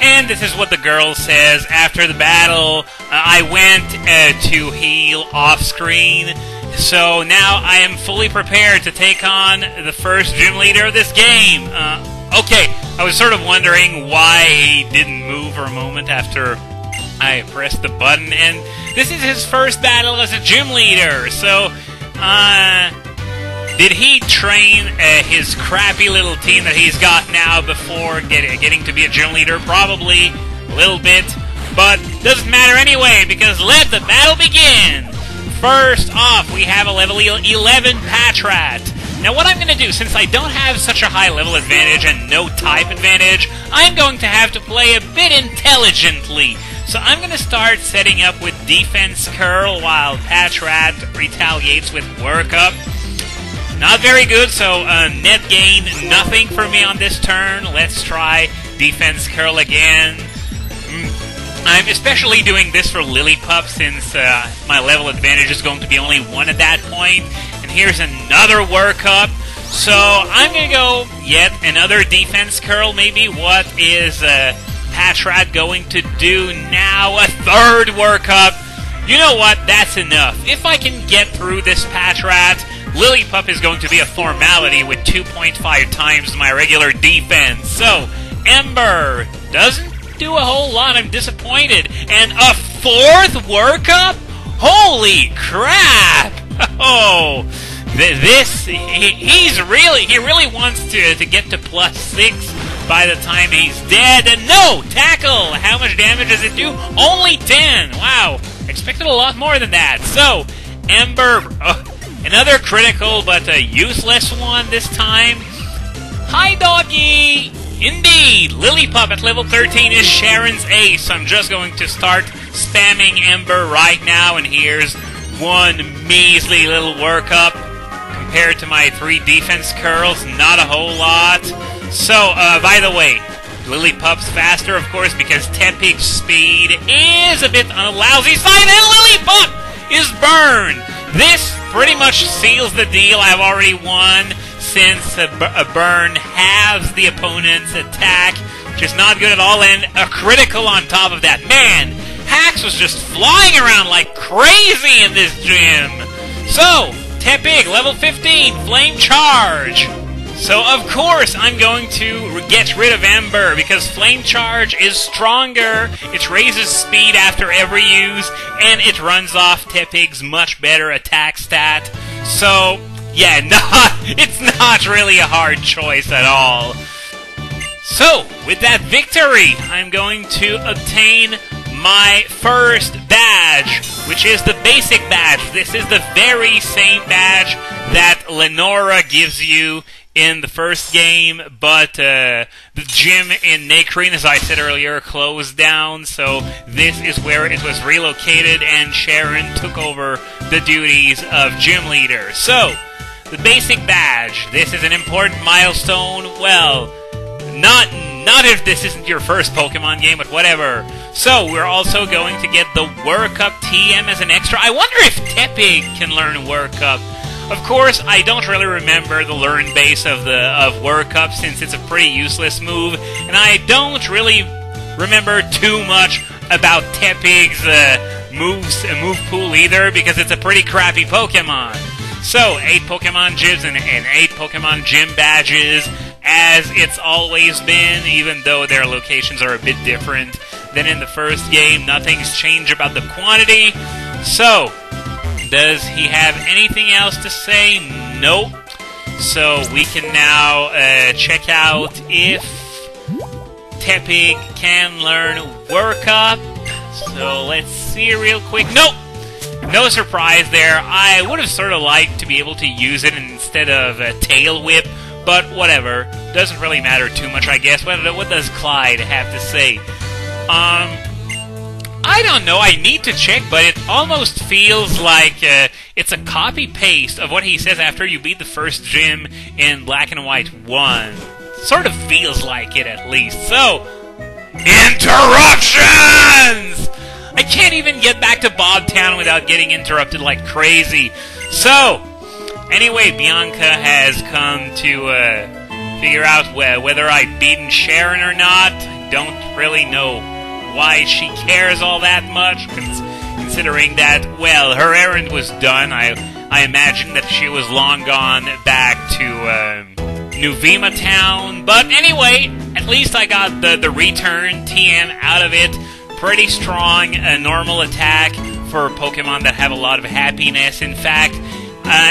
And this is what the girl says after the battle. I went to heal off-screen, so now I am fully prepared to take on the first gym leader of this game. Okay, I was sort of wondering why he didn't move for a moment after I pressed the button, and this is his first battle as a gym leader, so, did he train his crappy little team that he's got now before getting to be a gym leader? Probably a little bit, but doesn't matter anyway, because let the battle begin! First off, we have a level 11 Patrat. Now what I'm going to do, since I don't have such a high level advantage and no type advantage, I'm going to have to play a bit intelligently. So I'm going to start setting up with Defense Curl while Patrat retaliates with Workup. Not very good, so net gain, nothing for me on this turn. Let's try Defense Curl again. I'm especially doing this for Lillipup since my level advantage is going to be only 1 at that point. And here's another Workup. So I'm going to go yet another Defense Curl, maybe. What is Patrat going to do now? A third Workup. You know what? That's enough. If I can get through this Patrat, Lillipup is going to be a formality with 2.5 times my regular defense. So, Ember doesn't do a whole lot. I'm disappointed. And a fourth Workup? Holy crap! Oh, he really wants to get to +6 by the time he's dead. And no! Tackle! How much damage does it do? Only 10! Wow. Expected a lot more than that. So, Ember, another critical but a useless one this time. Hi, doggy! Indeed, Lillipup at level 13 is Sharon's ace. I'm just going to start spamming Ember right now, and here's one measly little Workup compared to my 3 defense curls. Not a whole lot. So, by the way, Lillipup's faster, of course, because Tepig's speed is a bit on the lousy side, and Lillipup is burned. This pretty much seals the deal. I've already won since a burn halves the opponent's attack, which is not good at all, and a critical on top of that. Man, Hax was just flying around like crazy in this gym. So, Tepig, level 15, Flame Charge. So, of course, I'm going to get rid of Ember, because Flame Charge is stronger, it raises speed after every use, and it runs off Tepig's much better attack stat. So, yeah, it's not really a hard choice at all. So, with that victory, I'm going to obtain my first badge, which is the basic badge. This is the very same badge that Lenora gives you in the first game, but the gym in Nacrene, as I said earlier, closed down, so this is where it was relocated, and Sharon took over the duties of gym leader. So, the basic badge. This is an important milestone. Well, not if this isn't your first Pokemon game, but whatever. So, we're also going to get the Workup TM as an extra. I wonder if Tepig can learn Workup. Of course, I don't really remember the learn base of Workup, since it's a pretty useless move, and I don't really remember too much about Tepig's move pool either, because it's a pretty crappy Pokemon. So, 8 Pokemon gyms and 8 Pokemon gym badges, as it's always been, even though their locations are a bit different than in the first game. Nothing's changed about the quantity. So, does he have anything else to say? Nope. So, we can now check out if Tepig can learn Workup. So, let's see real quick. Nope! No surprise there. I would have sort of liked to be able to use it instead of a Tail Whip, but whatever. Doesn't really matter too much, I guess. What does Clyde have to say? I don't know. I need to check, but it almost feels like it's a copy-paste of what he says after you beat the first gym in Black and White 1. Sort of feels like it, at least. So, interruptions! I can't even get back to Bobtown without getting interrupted like crazy. So, anyway, Bianca has come to figure out whether I've beaten Sharon or not. don't really know why she cares all that much, considering that, well, her errand was done. I imagine that she was long gone back to New Vima Town. But anyway, at least I got the return TM out of it. Pretty strong, normal attack for Pokemon that have a lot of happiness. In fact,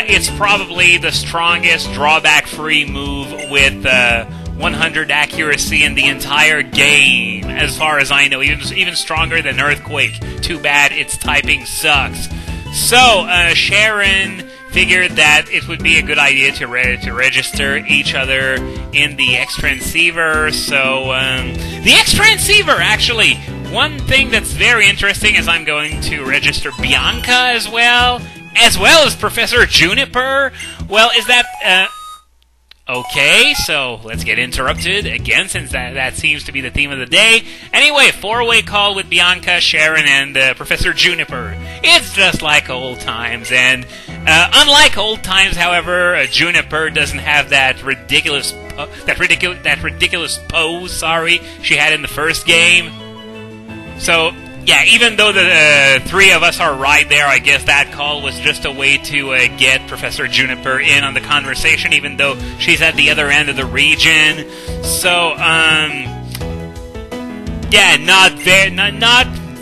it's probably the strongest drawback-free move with 100 accuracy in the entire game, as far as I know. Even stronger than Earthquake. Too bad its typing sucks. So, Sharon figured that it would be a good idea to register each other in the X-Transceiver. So, the X-Transceiver, actually, one thing that's very interesting is I'm going to register Bianca as well as Professor Juniper. Well, is that, okay, so let's get interrupted again, since that seems to be the theme of the day. Anyway, 4-way call with Bianca, Sharon, and Professor Juniper. It's just like old times, and unlike old times, however, Juniper doesn't have that ridiculous pose, she had in the first game. So, yeah, even though the three of us are right there, I guess that call was just a way to get Professor Juniper in on the conversation, even though she's at the other end of the region. So, yeah, not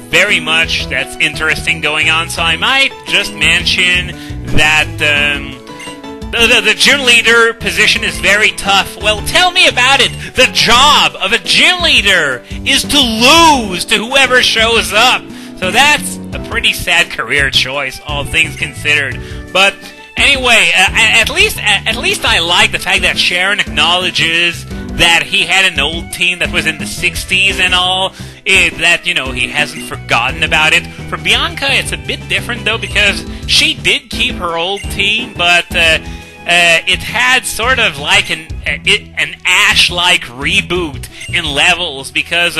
very much that's interesting going on. So I might just mention that the gym leader position is very tough. Well, tell me about it. The job of a gym leader is to lose to whoever shows up. So that's a pretty sad career choice, all things considered. But anyway, at least I like the fact that Sharon acknowledges that he had an old team that was in the 60s and all. That, you know, he hasn't forgotten about it. For Bianca, it's a bit different, though, because she did keep her old team, but it had sort of like an Ash-like reboot in levels, because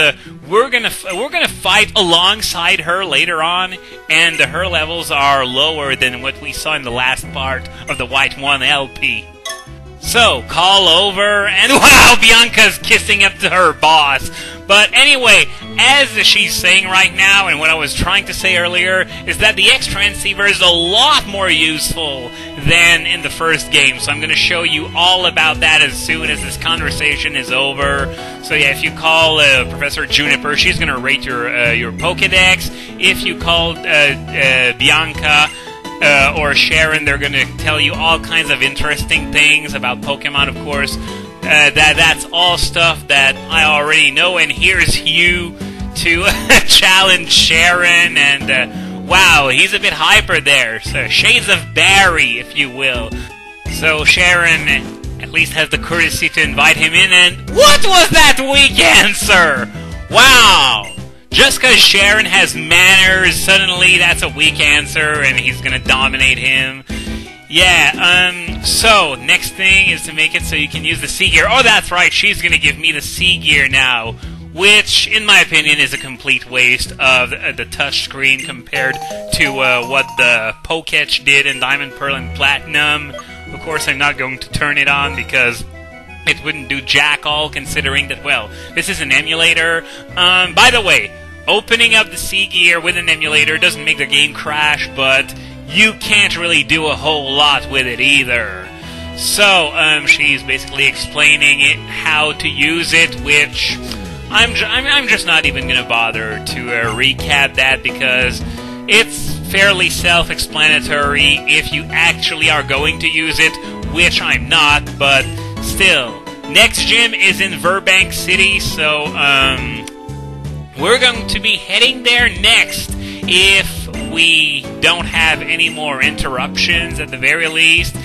we're gonna fight alongside her later on, and her levels are lower than what we saw in the last part of the White 1 LP. So, call over, and wow, Bianca's kissing up to her boss. But anyway, as she's saying right now, and what I was trying to say earlier, is that the X-Transceiver is a lot more useful than in the first game. So I'm going to show you all about that as soon as this conversation is over. So yeah, if you call Professor Juniper, she's going to rate your Pokedex. If you call Bianca or Sharon, they're going to tell you all kinds of interesting things about Pokemon, of course. That's all stuff that I already know, and here's you to challenge Sharon, and wow, he's a bit hyper there, so shades of Barry, if you will. So Sharon at least has the courtesy to invite him in, and what was that weak answer? Wow! Just because Sharon has manners, suddenly that's a weak answer, and he's gonna dominate him. Yeah, so, next thing is to make it so you can use the C-Gear. Oh, that's right, she's gonna give me the C-Gear now, which, in my opinion, is a complete waste of the touchscreen compared to what the Poketch did in Diamond, Pearl, and Platinum. Of course, I'm not going to turn it on because it wouldn't do jack all, considering that, well, this is an emulator. By the way, opening up the C-Gear with an emulator doesn't make the game crash, but you can't really do a whole lot with it either. So, she's basically explaining how to use it, which I'm just not even gonna bother to recap that, because it's fairly self-explanatory if you actually are going to use it, which I'm not, but still. Next gym is in Burbank City, so, we're going to be heading there next if we don't have any more interruptions at the very least.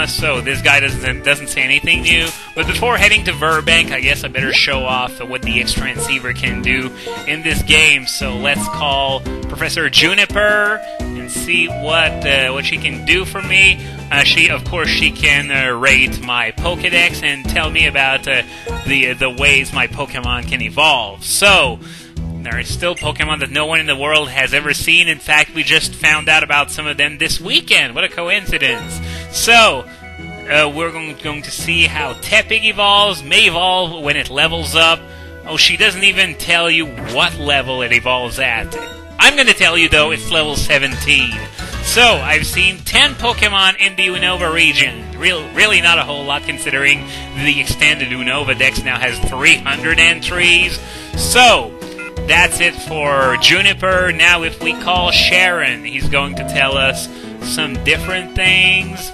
So this guy doesn't say anything new. But before heading to Burbank, I guess I better show off what the X-Transceiver can do in this game. So let's call Professor Juniper and see what she can do for me. Of course, she can rate my Pokedex and tell me about the ways my Pokemon can evolve. So there are still Pokemon that no one in the world has ever seen. In fact, we just found out about some of them this weekend. What a coincidence. So, we're going to see how Tepig evolves, may evolve when it levels up, Oh, she doesn't even tell you what level it evolves at. I'm gonna tell you, though, it's level 17. So, I've seen 10 Pokemon in the Unova region. Really not a whole lot, considering the extended Unova Dex now has 300 entries. So, that's it for Juniper. Now, if we call Sharon, he's going to tell us some different things.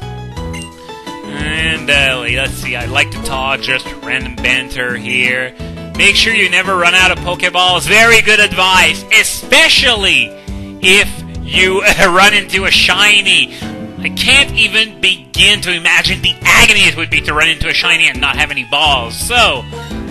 And, let's see, I'd like to talk, just random banter here. Make sure you never run out of Pokeballs. Very good advice, especially if you run into a shiny. I can't even begin to imagine the agony it would be to run into a shiny and not have any balls. So,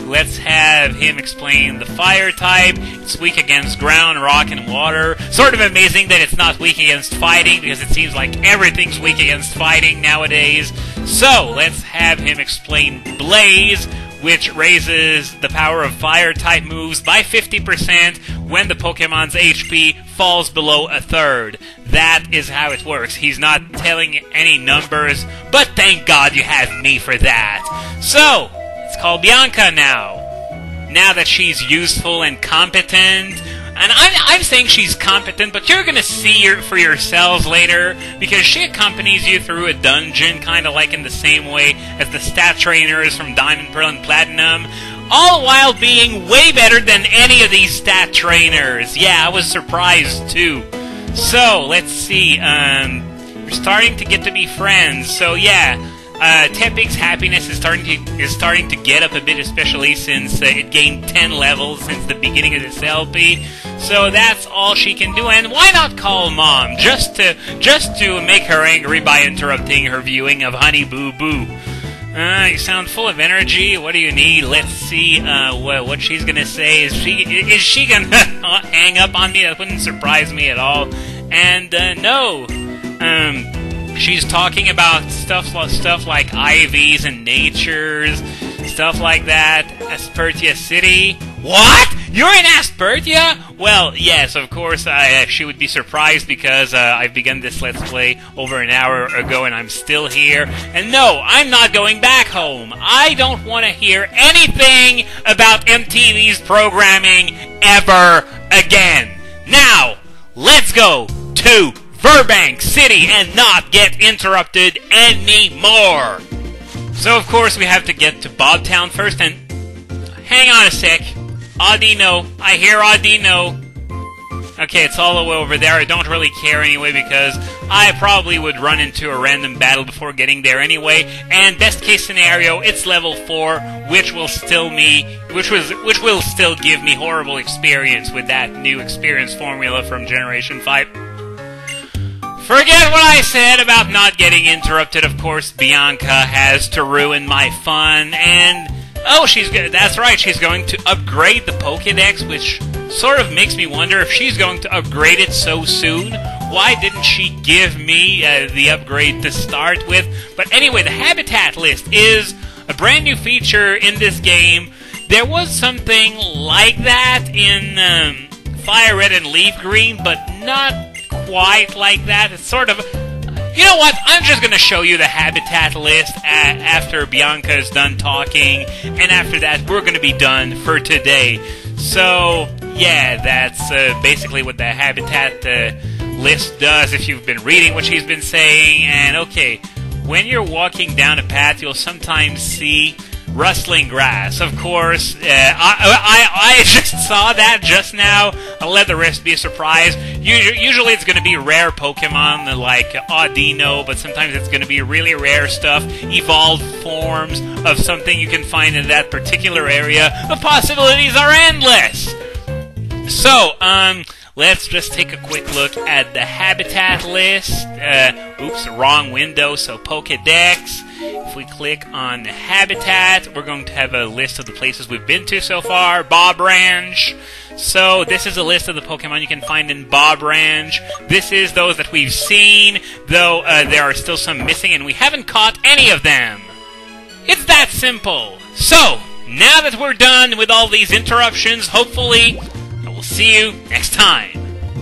let's have him explain the fire type. It's weak against ground, rock, and water. Sort of amazing that it's not weak against fighting, because it seems like everything's weak against fighting nowadays. So, let's have him explain Blaze, which raises the power of fire-type moves by 50% when the Pokemon's HP falls below a third. That is how it works. He's not telling any numbers, but thank God you have me for that. So, let's call Bianca now. Now that she's useful and competent, and I'm saying she's competent, but you're going to see her for yourselves later, because she accompanies you through a dungeon, kind of like in the same way as the stat trainers from Diamond, Pearl, and Platinum, all while being way better than any of these stat trainers. Yeah, I was surprised too. So, let's see, we're starting to get to be friends, so yeah. Tepig's happiness is starting to get up a bit, especially since it gained 10 levels since the beginning of this LP. So that's all she can do, and why not call Mom just to make her angry by interrupting her viewing of Honey Boo Boo. You sound full of energy. What do you need? Let's see what she's gonna say. Is she gonna hang up on me? That wouldn't surprise me at all. And no. She's talking about stuff like IVs and natures, stuff like that. Aspertia City. What? You're in Aspertia? Well, yes, of course. She would be surprised because I've begun this Let's Play over an hour ago and I'm still here. And no, I'm not going back home. I don't want to hear anything about MTV's programming ever again. Now, let's go to Burbank City and not get interrupted anymore. So, of course, we have to get to Bobtown first, and hang on a sec. Audino. I hear Audino. Okay, it's all the way over there. I don't really care anyway, because I probably would run into a random battle before getting there anyway, and best case scenario, it's level 4, which will still give me horrible experience with that new experience formula from Generation 5. Forget what I said about not getting interrupted. Of course, Bianca has to ruin my fun, and oh, that's right, she's going to upgrade the Pokédex, which sort of makes me wonder if she's going to upgrade it so soon. Why didn't she give me the upgrade to start with? But anyway, the habitat list is a brand new feature in this game. There was something like that in Fire Red and Leaf Green, but not quite like that. It's sort of... You know what? I'm just going to show you the habitat list after Bianca is done talking, and after that, we're going to be done for today. So, yeah, that's basically what the habitat list does if you've been reading what she's been saying. And, okay, when you're walking down a path, you'll sometimes see rustling grass. Of course, I just saw that just now. I'll let the rest be a surprise. Usually it's going to be rare Pokemon like Audino, but sometimes it's going to be really rare stuff, evolved forms of something you can find in that particular area. The possibilities are endless! So, let's just take a quick look at the habitat list. Oops, wrong window, so Pokédex. If we click on the habitat, we're going to have a list of the places we've been to so far. Bob Ranch. So this is a list of the Pokemon you can find in Bob Ranch. This is those that we've seen, though there are still some missing and we haven't caught any of them. It's that simple. So, now that we're done with all these interruptions, hopefully I will see you next time.